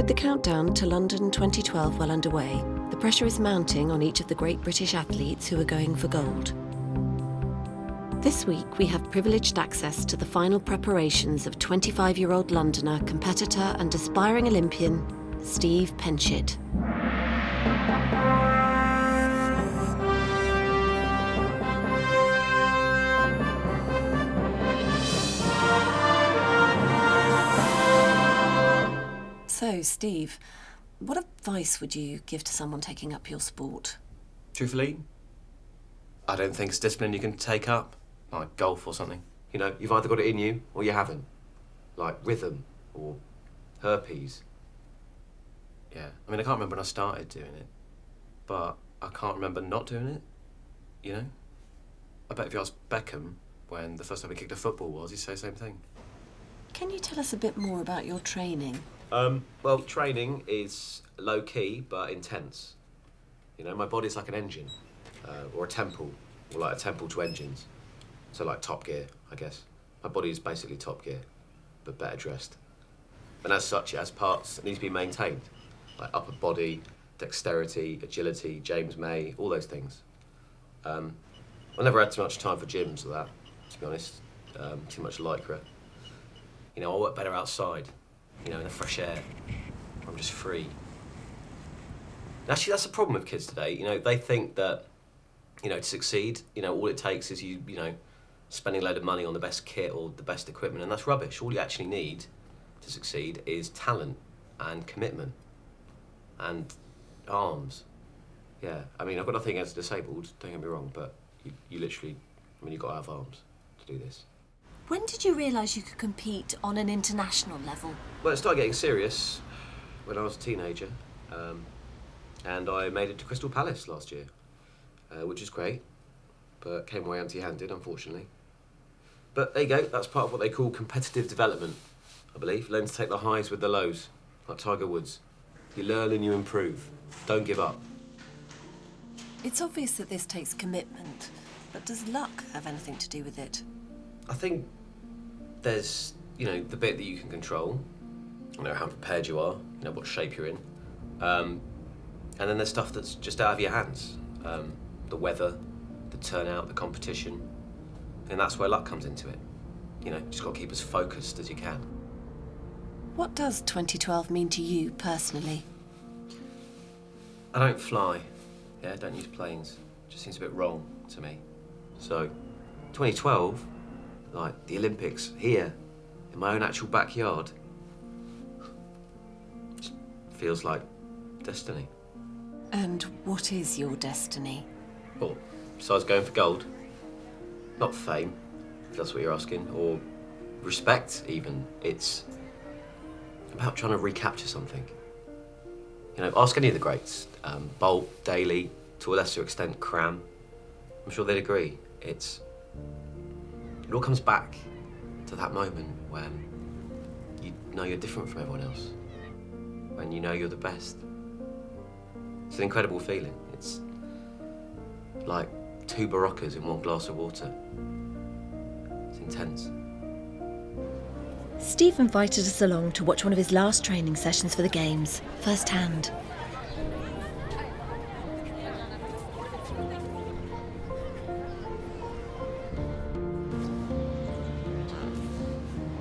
the countdown to London 2012 well underway, the pressure is mounting on each of the great British athletes who are going for gold. This week, we have privileged access to the final preparations of 25-year-old Londoner, competitor and aspiring Olympian, Steve Penshit. So, Steve, what advice would you give to someone taking up your sport? Truthfully, I don't think it's discipline you can take up, like golf or something. You know, you've either got it in you or you haven't. Like rhythm or herpes. Yeah, I mean, I can't remember when I started doing it, but I can't remember not doing it, you know? I bet if you asked Beckham when the first time he kicked a football was, he'd say the same thing. Can you tell us a bit more about your training? Well, training is low-key but intense. You know, my body's like an engine, or a temple, or like a temple to engines. So like Top Gear, I guess. My body is basically Top Gear, but better dressed. And as such, it has parts that need to be maintained, like upper body, dexterity, agility, James May, all those things. I never had too much time for gyms or that, to be honest. Too much lycra. You know, I work better outside. You know, in the fresh air. I'm just free. Actually, that's the problem with kids today. You know, they think that, you know, to succeed, you know, all it takes is you know, spending a load of money on the best kit or the best equipment, and that's rubbish. All you actually need to succeed is talent and commitment and arms. Yeah, I mean, I've got nothing against disabled, don't get me wrong, but you literally, I mean, you've got to have arms to do this. When did you realise you could compete on an international level? Well, it started getting serious when I was a teenager, and I made it to Crystal Palace last year, which is great, but came away empty-handed, unfortunately. But there you go, that's part of what they call competitive development, I believe. Learn to take the highs with the lows, like Tiger Woods. You learn and you improve. Don't give up. It's obvious that this takes commitment, but does luck have anything to do with it? I think there's, you know, the bit that you can control, you know, how prepared you are, you know, what shape you're in. And then there's stuff that's just out of your hands. The weather, the turnout, the competition. And that's where luck comes into it. You know, just got to keep as focused as you can. What does 2012 mean to you personally? I don't fly. Yeah, I don't use planes. It just seems a bit wrong to me. So, 2012, like the Olympics here, in my own actual backyard, just feels like destiny. And what is your destiny? Well, besides going for gold, not fame, if that's what you're asking, or respect even. It's about trying to recapture something. You know, ask any of the greats, Bolt, Daly, to a lesser extent Cram. I'm sure they'd agree. It all comes back to that moment when you know you're different from everyone else, when you know you're the best. It's an incredible feeling. It's like 2 Baroccas in 1 glass of water. It's intense. Steve invited us along to watch one of his last training sessions for the Games, firsthand.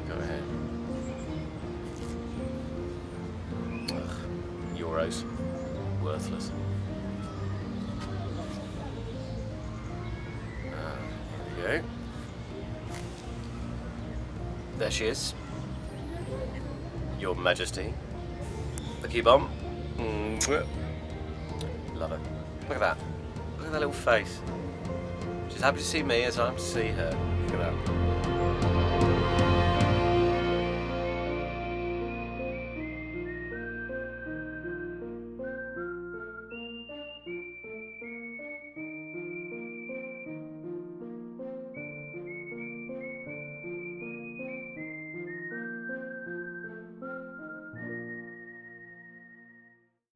Go ahead. Ugh, Euros. Worthless. There you go. There she is. Your Majesty. The key bomb. Love her. Look at that. Look at that little face. She's happy to see me as I'm to see her. Look at that.